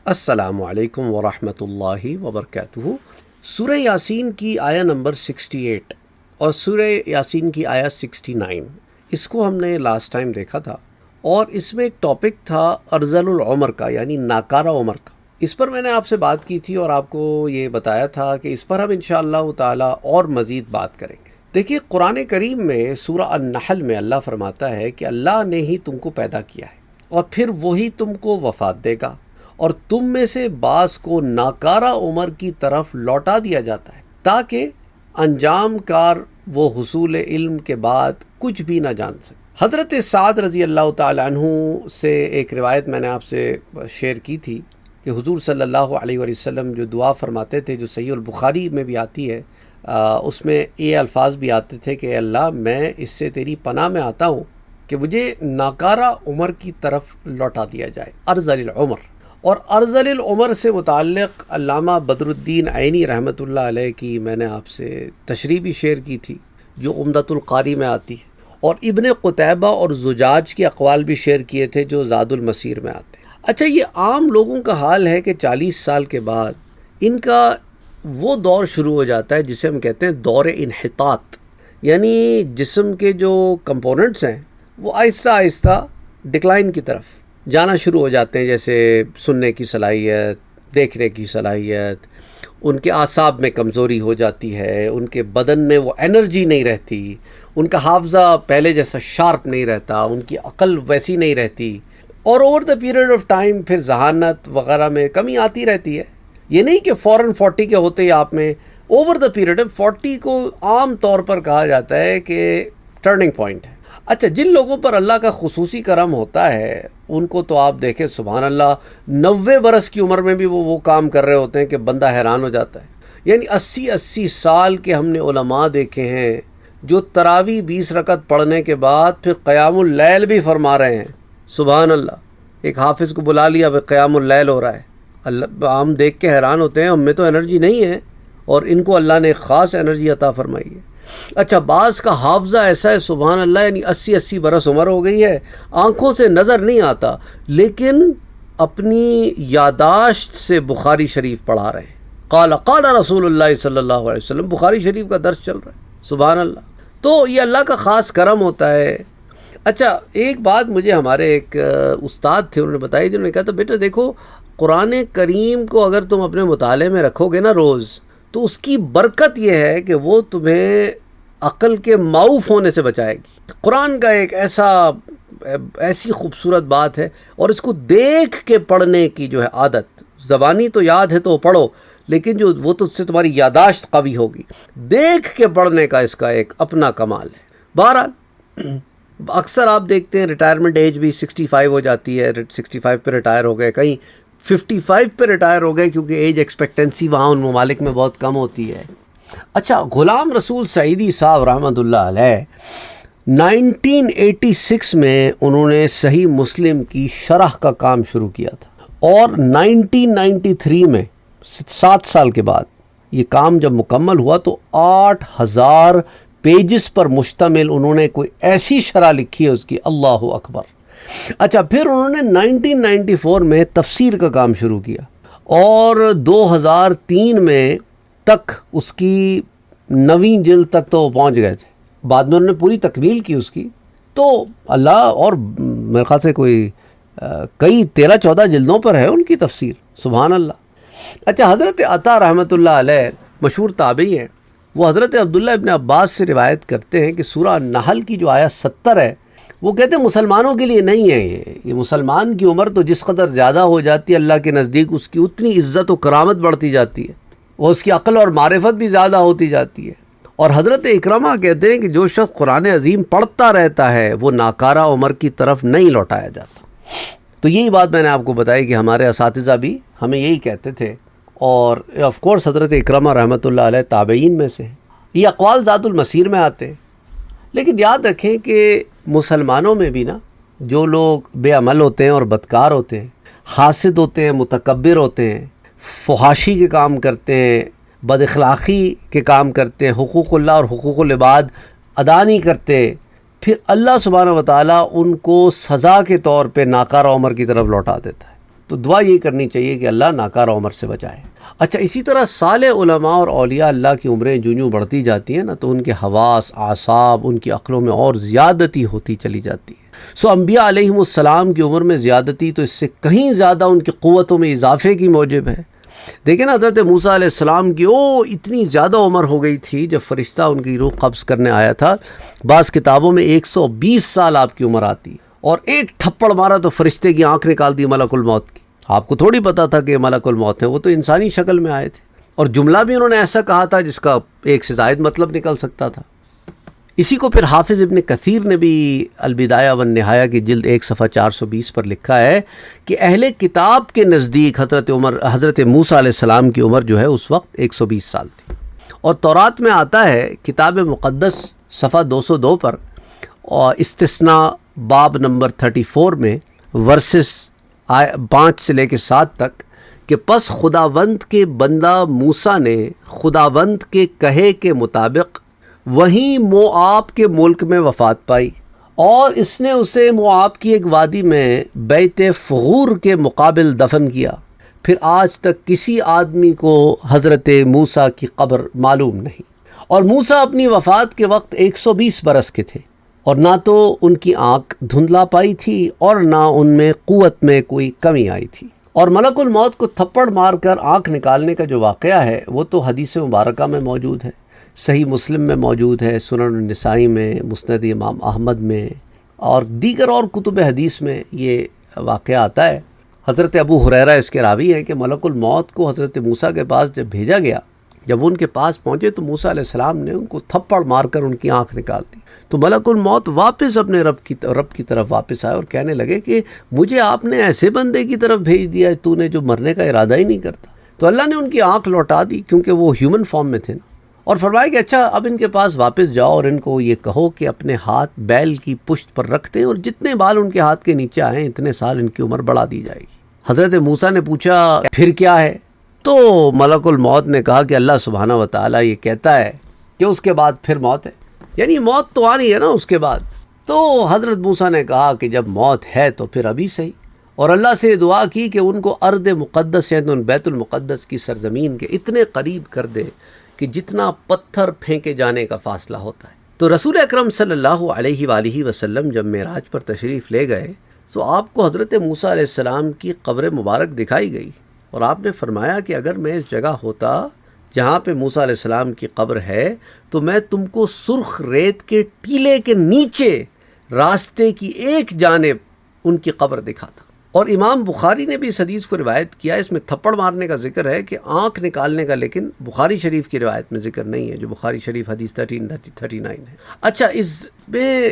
السلام علیکم ورحمۃ اللہ وبرکاتہ۔ سورہ یاسین کی آیہ نمبر 68 اور سورہ یاسین کی آیہ 69، اس کو ہم نے لاسٹ ٹائم دیکھا تھا، اور اس میں ایک ٹاپک تھا ارذل العمر کا، یعنی ناکارہ عمر کا۔ اس پر میں نے آپ سے بات کی تھی اور آپ کو یہ بتایا تھا کہ اس پر ہم انشاءاللہ تعالی اور مزید بات کریں گے۔ دیکھیے، قرآن کریم میں سورہ النحل میں اللہ فرماتا ہے کہ اللہ نے ہی تم کو پیدا کیا ہے اور پھر وہی تم کو وفات دے گا، اور تم میں سے بعض کو ناکارہ عمر کی طرف لوٹا دیا جاتا ہے تاکہ انجام کار وہ حصول علم کے بعد کچھ بھی نہ جان سکے۔ حضرت سعد رضی اللہ تعالی عنہ سے ایک روایت میں نے آپ سے شیئر کی تھی کہ حضور صلی اللہ علیہ وسلم جو دعا فرماتے تھے، جو صحیح البخاری میں بھی آتی ہے، اس میں یہ الفاظ بھی آتے تھے کہ اے اللہ، میں اس سے تیری پناہ میں آتا ہوں کہ مجھے ناکارہ عمر کی طرف لوٹا دیا جائے، ارذل العمر۔ اور ارذل العمر سے متعلق علامہ بدر الدین عینی رحمۃ اللہ علیہ کی میں نے آپ سے تشریح بھی شیئر کی تھی، جو عمدۃ القاری میں آتی ہے، اور ابن قتیبہ اور زجاج کے اقوال بھی شیئر کیے تھے جو زاد المسیر میں آتے ہیں۔ اچھا، یہ عام لوگوں کا حال ہے کہ 40 سال کے بعد ان کا وہ دور شروع ہو جاتا ہے جسے ہم کہتے ہیں دور انحطاط، یعنی جسم کے جو کمپوننٹس ہیں وہ آہستہ آہستہ ڈکلائن کی طرف جانا شروع ہو جاتے ہیں، جیسے سننے کی صلاحیت، دیکھنے کی صلاحیت، ان کے اعصاب میں کمزوری ہو جاتی ہے، ان کے بدن میں وہ انرجی نہیں رہتی، ان کا حافظہ پہلے جیسا شارپ نہیں رہتا، ان کی عقل ویسی نہیں رہتی، اور over the period of time پھر ذہانت وغیرہ میں کمی آتی رہتی ہے۔ یہ نہیں کہ فوراً 40 کے ہوتے ہی آپ میں، اوور دا پیریڈ 40 کو عام طور پر کہا جاتا ہے کہ ٹرننگ پوائنٹ ہے۔ اچھا، جن لوگوں پر اللہ کا خصوصی کرم ہوتا ہے ان کو تو آپ دیکھیں، سبحان اللہ، 90 برس کی عمر میں بھی وہ کام کر رہے ہوتے ہیں کہ بندہ حیران ہو جاتا ہے۔ یعنی 80 سال کے ہم نے علماء دیکھے ہیں جو تراویح 20 رکعت پڑھنے کے بعد پھر قیام اللیل بھی فرما رہے ہیں۔ سبحان اللہ، ایک حافظ کو بلا لیا، وہ قیام اللیل ہو رہا ہے۔ اللہ، ہم دیکھ کے حیران ہوتے ہیں، ہم میں تو انرجی نہیں ہے، اور ان کو اللہ نے ایک خاص انرجی عطا فرمائی ہے۔ اچھا، بعض کا حافظہ ایسا ہے سبحان اللہ، یعنی 80 برس عمر ہو گئی ہے، آنکھوں سے نظر نہیں آتا، لیکن اپنی یاداشت سے بخاری شریف پڑھا رہے ہیں۔ قال قال رسول اللہ صلی اللہ علیہ وسلم، بخاری شریف کا درس چل رہا ہے، سبحان اللہ۔ تو یہ اللہ کا خاص کرم ہوتا ہے۔ اچھا، ایک بات مجھے ہمارے ایک استاد تھے، انہوں نے بتائی تھی، انہوں نے کہا تھا بیٹا دیکھو، قرآن کریم کو اگر تم اپنے مطالعے میں رکھو گے نا روز، تو اس کی برکت یہ ہے کہ وہ تمہیں عقل کے معوف ہونے سے بچائے گی۔ قرآن کا ایک ایسی خوبصورت بات ہے، اور اس کو دیکھ کے پڑھنے کی جو ہے عادت، زبانی تو یاد ہے تو پڑھو، لیکن جو وہ تو اس سے تمہاری یاداشت قوی ہوگی، دیکھ کے پڑھنے کا اس کا ایک اپنا کمال ہے۔ بہرحال اکثر آپ دیکھتے ہیں ریٹائرمنٹ ایج بھی 65 ہو جاتی ہے، 65 پہ ریٹائر ہو گئے، کہیں 55 پہ ریٹائر ہو گئے، کیونکہ ایج ایکسپیکٹنسی وہاں ان ممالک میں بہت کم ہوتی ہے۔ اچھا، غلام رسول سعیدی صاحب رحمۃ اللہ علیہ 1986 میں انہوں نے صحیح مسلم کی شرح کا کام شروع کیا تھا، اور 1993 میں 7 سال کے بعد یہ کام جب مکمل ہوا تو 8000 پیجز پر مشتمل انہوں نے کوئی ایسی شرح لکھی ہے اس کی، اللہ اکبر۔ اچھا، پھر انہوں نے 1994 میں تفسیر کا کام شروع کیا، اور 2003 میں تک اس کی 9ویں جلد تک تو پہنچ گئے تھے۔ بعد میں انہوں نے پوری تکمیل کی اس کی، تو اللہ، اور میرے خیال سے کوئی کئی 13-14 جلدوں پر ہے ان کی تفسیر، سبحان اللہ۔ اچھا، حضرت عطا رحمۃ اللہ علیہ مشہور تابعی ہیں، وہ حضرت عبداللہ ابن عباس سے روایت کرتے ہیں کہ سورہ النحل کی جو آیہ 70 ہے، وہ کہتے ہیں مسلمانوں کے لیے نہیں ہے یہ مسلمان کی عمر تو جس قدر زیادہ ہو جاتی ہے اللہ کے نزدیک اس کی اتنی عزت و کرامت بڑھتی جاتی ہے، اور اس کی عقل اور معرفت بھی زیادہ ہوتی جاتی ہے۔ اور حضرت اکرمہ کہتے ہیں کہ جو شخص قرآن عظیم پڑھتا رہتا ہے وہ ناکارہ عمر کی طرف نہیں لوٹایا جاتا۔ تو یہی بات میں نے آپ کو بتائی کہ ہمارے اساتذہ بھی ہمیں یہی کہتے تھے، اور آف کورس حضرت اکرمہ رحمۃ اللہ علیہ تابعین میں سے ہیں۔ یہ اقوال ذات المسیر میں آتے ہیں، لیکن یاد رکھیں کہ مسلمانوں میں بھی نا جو لوگ بے عمل ہوتے ہیں اور بدکار ہوتے ہیں، حاسد ہوتے ہیں، متکبر ہوتے ہیں، فحاشی کے کام کرتے ہیں، بد اخلاقی کے کام کرتے ہیں، حقوق اللہ اور حقوق العباد ادا نہیں کرتے، پھر اللہ سبحانہ و تعالیٰ ان کو سزا کے طور پہ ناکارہ عمر کی طرف لوٹا دیتا ہے۔ تو دعا یہی کرنی چاہیے کہ اللہ ناکارہ عمر سے بچائے۔ اچھا، اسی طرح صالح علماء اور اولیاء اللہ کی عمریں جوں بڑھتی جاتی ہیں نا، تو ان کے حواس، اعصاب، ان کی عقلوں میں اور زیادتی ہوتی چلی جاتی ہے۔ سو انبیاء علیہم السلام کی عمر میں زیادتی تو اس سے کہیں زیادہ ان کی قوتوں میں اضافے کی موجب ہے۔ دیکھیں نا، حضرت موسیٰ علیہ السلام کی اتنی زیادہ عمر ہو گئی تھی جب فرشتہ ان کی روح قبض کرنے آیا تھا۔ بعض کتابوں میں 120 سال آپ کی عمر آتی، اور ایک تھپڑ مارا تو فرشتے کی آنکھ نکال دی ملک الموت کی۔ آپ کو تھوڑی پتا تھا کہ یہ ملک الموت ہے، وہ تو انسانی شکل میں آئے تھے، اور جملہ بھی انہوں نے ایسا کہا تھا جس کا ایک سے زائد مطلب نکل سکتا تھا۔ اسی کو پھر حافظ ابن کثیر نے بھی البدایہ والنہایہ کی جلد 1 صفحہ 420 پر لکھا ہے کہ اہل کتاب کے نزدیک حضرت موسیٰ علیہ السلام کی عمر جو ہے اس وقت 120 سال تھی۔ اور تورات میں آتا ہے کتاب مقدس صفحہ 202 پر، اور استثناء باب نمبر 34 میں ورسز 5 سے لے کے 7 تک، کہ پس خداوند کے بندہ موسیٰ نے خداوند کے کہے کے مطابق وہیں موآب کے ملک میں وفات پائی، اور اس نے اسے موآب کی ایک وادی میں بیت فغور کے مقابل دفن کیا۔ پھر آج تک کسی آدمی کو حضرت موسیٰ کی قبر معلوم نہیں، اور موسیٰ اپنی وفات کے وقت 120 برس کے تھے، اور نہ تو ان کی آنکھ دھندلا پائی تھی اور نہ ان میں قوت میں کوئی کمی آئی تھی۔ اور ملک الموت کو تھپڑ مار کر آنکھ نکالنے کا جو واقعہ ہے وہ تو حدیث مبارکہ میں موجود ہے، صحیح مسلم میں موجود ہے، سنن النسائی میں، مسند امام احمد میں، اور دیگر اور کتب حدیث میں یہ واقعہ آتا ہے۔ حضرت ابو ہریرہ اس کے راوی ہیں کہ ملک الموت کو حضرت موسیٰ کے پاس جب بھیجا گیا، جب ان کے پاس پہنچے تو موسیٰ علیہ السلام نے ان کو تھپڑ مار کر ان کی آنکھ نکال دی۔ تو ملک الموت واپس اپنے رب کی طرف واپس آئے اور کہنے لگے کہ مجھے آپ نے ایسے بندے کی طرف بھیج دیا ہے تو نے جو مرنے کا ارادہ ہی نہیں کرتا۔ تو اللہ نے ان کی آنکھ لوٹا دی، کیونکہ وہ ہیومن فارم میں تھے نا، اور فرمایا کہ اچھا اب ان کے پاس واپس جاؤ اور ان کو یہ کہو کہ اپنے ہاتھ بیل کی پشت پر رکھ دیں، اور جتنے بال ان کے ہاتھ کے نیچے آئیں اتنے سال ان کی عمر بڑھا دی جائے گی۔ حضرت موسیٰ نے پوچھا پھر کیا ہے؟ تو ملک الموت نے کہا کہ اللہ سبحانہ و تعالیٰ یہ کہتا ہے کہ اس کے بعد پھر موت ہے، یعنی موت تو آنی ہے نا اس کے بعد۔ تو حضرت موسیٰ نے کہا کہ جب موت ہے تو پھر ابھی صحیح، اور اللہ سے دعا کی کہ ان کو ارض مقدس یعنی ان بیت المقدس کی سرزمین کے اتنے قریب کر دے کہ جتنا پتھر پھینکے جانے کا فاصلہ ہوتا ہے۔ تو رسول اکرم صلی اللہ علیہ وآلہ وسلم جب معراج پر تشریف لے گئے تو آپ کو حضرت موسیٰ علیہ السلام کی قبر مبارک دکھائی گئی، اور آپ نے فرمایا کہ اگر میں اس جگہ ہوتا جہاں پہ موسیٰ علیہ السلام کی قبر ہے تو میں تم کو سرخ ریت کے ٹیلے کے نیچے راستے کی ایک جانب ان کی قبر دکھاتا۔ اور امام بخاری نے بھی اس حدیث کو روایت کیا، اس میں تھپڑ مارنے کا ذکر ہے کہ آنکھ نکالنے کا لیکن بخاری شریف کی روایت میں ذکر نہیں ہے، جو بخاری شریف حدیث 1339 ہے۔ اچھا، اس میں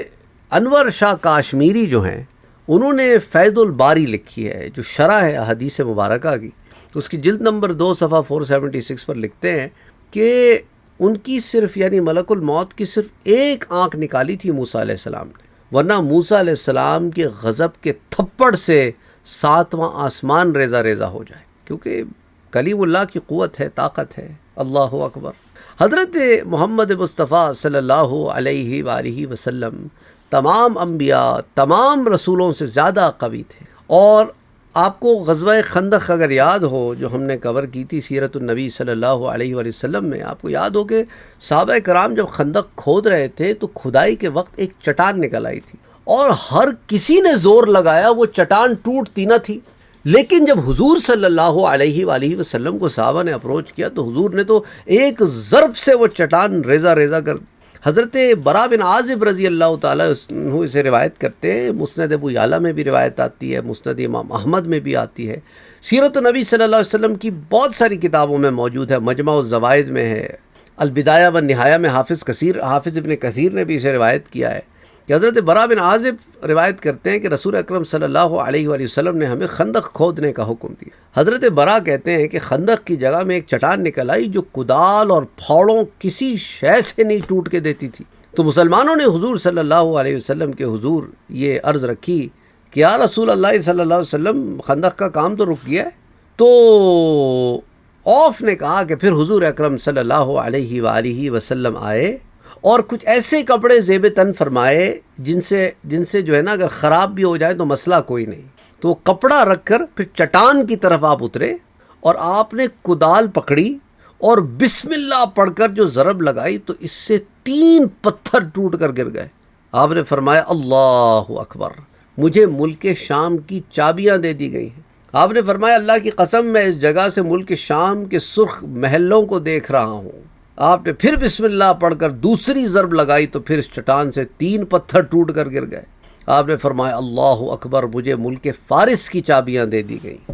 انور شاہ کاشمیری جو ہیں انہوں نے فیض الباری لکھی ہے، جو شرح ہے حدیث مبارکہ کی، تو اس کی جلد نمبر 2 صفحہ 476 پر لکھتے ہیں کہ ان کی صرف یعنی ملک الموت کی صرف ایک آنکھ نکالی تھی موسیٰ علیہ السلام نے، ورنہ موسیٰ علیہ السلام کے غضب کے تھپڑ سے 7واں آسمان ریزہ ریزہ ہو جائے، کیونکہ کلیم اللہ کی قوت ہے، طاقت ہے۔ اللہ اکبر۔ حضرت محمد مصطفیٰ صلی اللہ علیہ وآلہ وسلم تمام انبیاء، تمام رسولوں سے زیادہ قوی تھے۔ اور آپ کو غزوہ خندق اگر یاد ہو جو ہم نے کور کی تھی سیرت النبی صلی اللہ علیہ وآلہ وسلم میں، آپ کو یاد ہو کہ صحابہ کرام جب خندق کھود رہے تھے تو کھدائی کے وقت ایک چٹان نکل آئی تھی، اور ہر کسی نے زور لگایا، وہ چٹان ٹوٹتی نہ تھی، لیکن جب حضور صلی اللہ علیہ وآلہ وسلم کو صحابہ نے اپروچ کیا تو حضور نے تو ایک ضرب سے وہ چٹان ریزہ ریزہ کر۔ حضرت برا بن عازب رضی اللہ تعالیٰ عنہ اسے روایت کرتے ہیں، مسند ابو یعلا میں بھی روایت آتی ہے، مسند امام احمد میں بھی آتی ہے، سیرت النبی صلی اللہ علیہ وسلم کی بہت ساری کتابوں میں موجود ہے، مجمع الزوائد میں ہے، البدایہ والنہایہ میں حافظ ابن کثیر نے بھی اسے روایت کیا ہے کہ حضرت برا بن عازب روایت کرتے ہیں کہ رسول اکرم صلی اللہ علیہ وآلہ وسلم نے ہمیں خندق کھودنے کا حکم دیا۔ حضرت برا کہتے ہیں کہ خندق کی جگہ میں ایک چٹان نکل آئی جو کدال اور پھاوڑوں کسی شے سے نہیں ٹوٹ کے دیتی تھی۔ تو مسلمانوں نے حضور صلی اللہ علیہ وسلم کے حضور یہ عرض رکھی کہ یا رسول اللہ صلی اللہ علیہ وسلم خندق کا کام تو رک گیا ہے۔ تو اوف نے کہا کہ پھر حضور اکرم صلی اللہ علیہ وآلہ وسلم آئے اور کچھ ایسے کپڑے زیب تن فرمائے جن سے جو ہے نا اگر خراب بھی ہو جائے تو مسئلہ کوئی نہیں۔ تو کپڑا رکھ کر پھر چٹان کی طرف آپ اترے اور آپ نے کدال پکڑی اور بسم اللہ پڑھ کر جو ضرب لگائی تو اس سے 3 پتھر ٹوٹ کر گر گئے۔ آپ نے فرمایا اللہ اکبر، مجھے ملک شام کی چابیاں دے دی گئی ہیں۔ آپ نے فرمایا اللہ کی قسم میں اس جگہ سے ملک شام کے سرخ محلوں کو دیکھ رہا ہوں۔ آپ نے پھر بسم اللہ پڑھ کر دوسری ضرب لگائی تو پھر اس چٹان سے 3 پتھر ٹوٹ کر گر گئے۔ آپ نے فرمایا اللہ اکبر، مجھے ملک فارس کی چابیاں دے دی گئیں،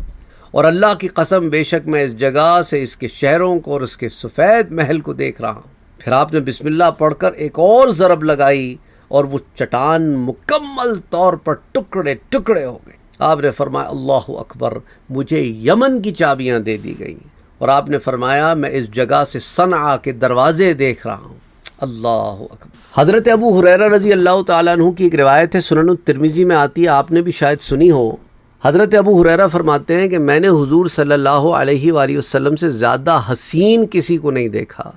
اور اللہ کی قسم بے شک میں اس جگہ سے اس کے شہروں کو اور اس کے سفید محل کو دیکھ رہا ہوں۔ پھر آپ نے بسم اللہ پڑھ کر ایک اور ضرب لگائی اور وہ چٹان مکمل طور پر ٹکڑے ٹکڑے ہو گئے۔ آپ نے فرمایا اللہ اکبر، مجھے یمن کی چابیاں دے دی گئیں، اور آپ نے فرمایا میں اس جگہ سے صنعا کے دروازے دیکھ رہا ہوں۔ اللہ اکبر۔ حضرت ابو ہریرہ رضی اللہ تعالیٰ عنہ کی ایک روایت ہے، سنن الترمذی میں آتی ہے، آپ نے بھی شاید سنی ہو۔ حضرت ابو ہریرہ فرماتے ہیں کہ میں نے حضور صلی اللہ علیہ وآلہ وسلم سے زیادہ حسین کسی کو نہیں دیکھا،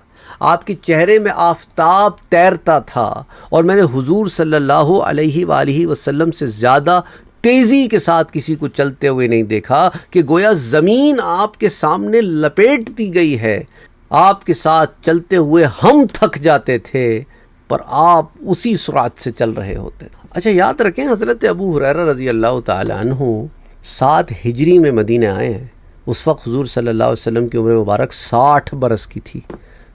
آپ کے چہرے میں آفتاب تیرتا تھا، اور میں نے حضور صلی اللہ علیہ وآلہ وسلم سے زیادہ تیزی کے ساتھ کسی کو چلتے ہوئے نہیں دیکھا کہ گویا زمین آپ کے سامنے لپیٹ دی گئی ہے۔ آپ کے ساتھ چلتے ہوئے ہم تھک جاتے تھے، پر آپ اسی سرعت سے چل رہے ہوتے تھے۔ اچھا یاد رکھیں، حضرت ابو ہریرہ رضی اللہ تعالیٰ عنہ 7 ہجری میں مدینہ آئے ہیں۔ اس وقت حضور صلی اللہ علیہ وسلم کی عمر مبارک 60 برس کی تھی،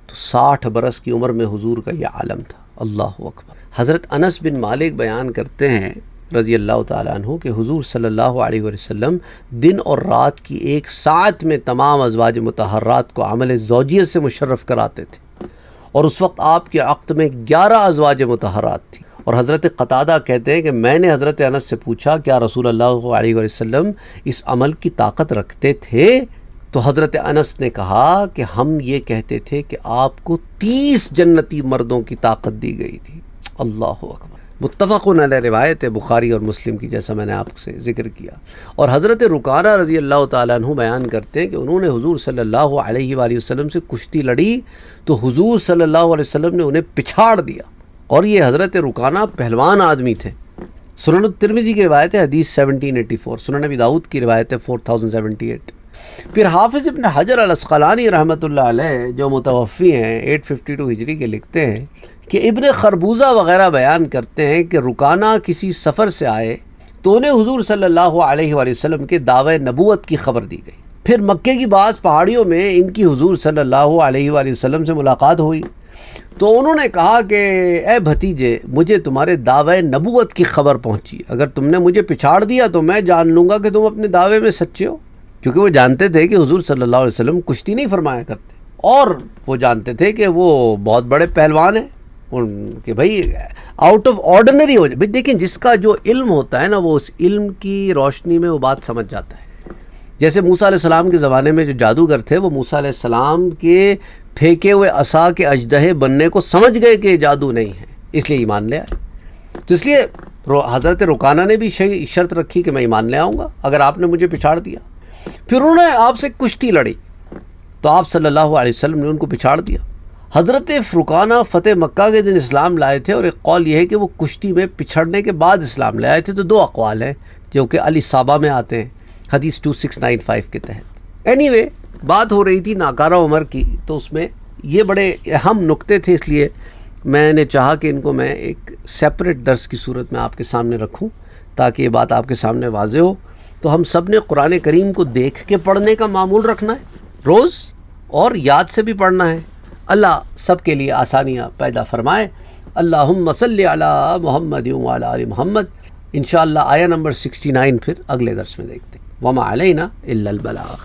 تو 60 برس کی عمر میں حضور کا یہ عالم تھا۔ اللہ اکبر۔ حضرت انس بن مالک بیان کرتے ہیں رضی اللہ تعالیٰ عنہ کہ حضور صلی اللہ علیہ وسلم دن اور رات کی ایک ساعت میں تمام ازواج مطہرات کو عمل زوجیت سے مشرف کراتے تھے، اور اس وقت آپ کے عقد میں 11 ازواج مطہرات تھیں۔ اور حضرت قتادہ کہتے ہیں کہ میں نے حضرت انس سے پوچھا کیا رسول اللہ علیہ وسلم اس عمل کی طاقت رکھتے تھے؟ تو حضرت انس نے کہا کہ ہم یہ کہتے تھے کہ آپ کو 30 جنتی مردوں کی طاقت دی گئی تھی۔ اللہ اکبر۔ متفقن علیہ روایت ہے بخاری اور مسلم کی، جیسا میں نے آپ سے ذکر کیا۔ اور حضرت رکانہ رضی اللہ تعالیٰ عنہ بیان کرتے ہیں کہ انہوں نے حضور صلی اللہ علیہ وآلہ وسلم سے کشتی لڑی تو حضور صلی اللہ علیہ وسلم نے انہیں پچھاڑ دیا، اور یہ حضرت رکانہ پہلوان آدمی تھے۔ سنن الترمذی کی روایت ہے حدیث 1784، سنن ابی داؤد کی روایت ہے 4078۔ پھر حافظ ابن حجر العسقلانی رحمۃ اللہ علیہ جو متوفی ہیں 852 ہجری کے، لکھتے ہیں کہ ابن خربوزہ وغیرہ بیان کرتے ہیں کہ رکانہ کسی سفر سے آئے تو انہیں حضور صلی اللہ علیہ وآلہ وسلم کے دعوی نبوت کی خبر دی گئی۔ پھر مکے کی بعض پہاڑیوں میں ان کی حضور صلی اللہ علیہ وآلہ وسلم سے ملاقات ہوئی، تو انہوں نے کہا کہ اے بھتیجے، مجھے تمہارے دعوی نبوت کی خبر پہنچی، اگر تم نے مجھے پچھاڑ دیا تو میں جان لوں گا کہ تم اپنے دعوے میں سچے ہو، کیونکہ وہ جانتے تھے کہ حضور صلی اللہ علیہ وسلم کشتی نہیں فرمایا کرتے، اور وہ جانتے تھے کہ وہ بہت بڑے پہلوان ہیں، کہ بھائی آؤٹ آف آرڈنری ہو جائے۔ بھائی دیکھیں، جس کا جو علم ہوتا ہے نا، وہ اس علم کی روشنی میں وہ بات سمجھ جاتا ہے۔ جیسے موسیٰ علیہ السلام کے زمانے میں جو جادوگر تھے، وہ موسیٰ علیہ السلام کے پھینکے ہوئے عصا کے اژدہے بننے کو سمجھ گئے کہ جادو نہیں ہے، اس لیے ایمان لے آئے۔ تو اس لیے حضرت رکانہ نے بھی شرط رکھی کہ میں ایمان لے آؤں گا اگر آپ نے مجھے پچھاڑ دیا۔ پھر انہوں نے آپ سے کشتی لڑی تو آپ صلی اللہ علیہ وسلم نے ان کو پچھاڑ دیا۔ حضرت رکانہ فتح مکہ کے دن اسلام لائے تھے، اور ایک قول یہ ہے کہ وہ کشتی میں پچھڑنے کے بعد اسلام لے آئے تھے، تو 2 اقوال ہیں جو کہ الاصابہ میں آتے ہیں حدیث 2695 کے تحت۔ اینی بات ہو رہی تھی ناکارہ عمر کی، تو اس میں یہ بڑے اہم نکتے تھے، اس لیے میں نے چاہا کہ ان کو میں ایک سیپریٹ درس کی صورت میں آپ کے سامنے رکھوں تاکہ یہ بات آپ کے سامنے واضح ہو۔ تو ہم سب نے قرآن کریم کو دیکھ کے پڑھنے کا معمول رکھنا ہے روز، اور یاد سے بھی پڑھنا ہے۔ اللہ سب کے لیے آسانیاں پیدا فرمائے۔ اللہم صلی علی محمد وعلی آل محمد۔ انشاءاللہ آیہ نمبر 69 پھر اگلے درس میں دیکھتے ہیں۔ وما علینا الا البلاغ۔